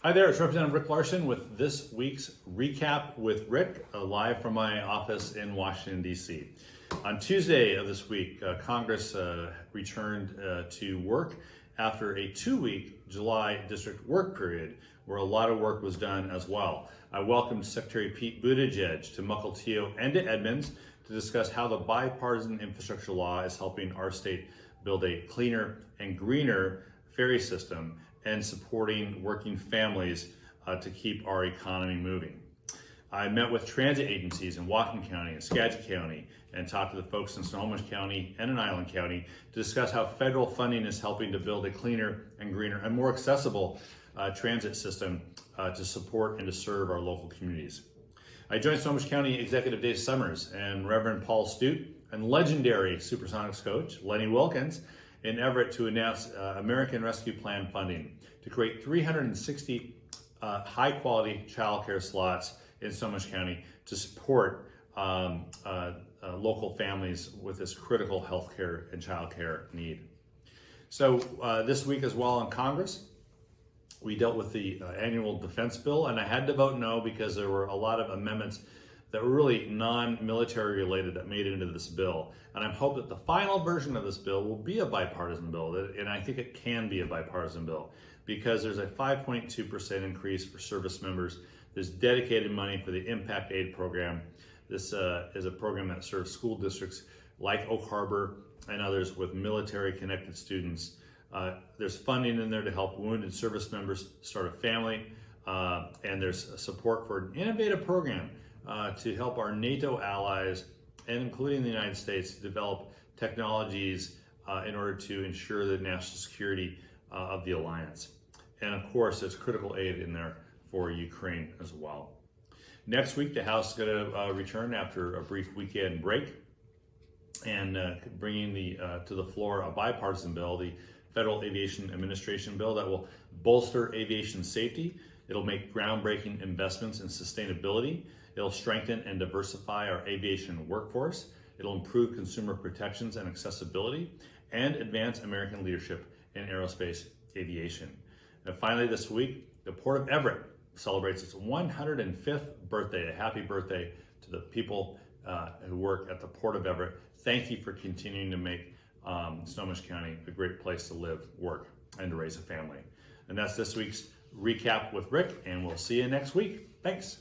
Hi there, it's Representative Rick Larsen with this week's Recap with Rick, live from my office in Washington, D.C. On Tuesday of this week, Congress returned to work after a 2-week July district work period where a lot of work was done as well. I welcomed Secretary Pete Buttigieg to Mukilteo and to Edmonds to discuss how the bipartisan infrastructure law is helping our state build a cleaner and greener ferry system and supporting working families to keep our economy moving. I met with transit agencies in Whatcom County and Skagit County and talked to the folks in Snohomish County and in Island County to discuss how federal funding is helping to build a cleaner and greener and more accessible transit system to support and to serve our local communities. I joined Snohomish County Executive Dave Summers and Reverend Paul Stute and legendary Supersonics coach Lenny Wilkins in Everett to announce American Rescue Plan funding to create 360 high-quality childcare slots in Snohomish County to support local families with this critical healthcare and childcare need. So this week as well in Congress, we dealt with the annual defense bill, and I had to vote no because there were a lot of amendments that were really non-military related that made it into this bill. And I hope that the final version of this bill will be a bipartisan bill, and I think it can be a bipartisan bill because there's a 5.2% increase for service members. There's dedicated money for the Impact Aid program. This is a program that serves school districts like Oak Harbor and others with military-connected students. There's funding in there to help wounded service members start a family, and there's support for an innovative program to help our NATO allies, and including the United States, develop technologies in order to ensure the national security of the alliance. And of course, there's critical aid in there for Ukraine as well. Next week, the House is going to return after a brief weekend break and bringing to the floor a bipartisan bill, the Federal Aviation Administration bill that will bolster aviation safety. It'll make groundbreaking investments in sustainability. It'll strengthen and diversify our aviation workforce. It'll improve consumer protections and accessibility and advance American leadership in aerospace aviation. And finally this week, the Port of Everett celebrates its 105th birthday. A happy birthday to the people who work at the Port of Everett. Thank you for continuing to make Snohomish County a great place to live, work, and to raise a family. And that's this week's Recap with Rick, and we'll see you next week. Thanks.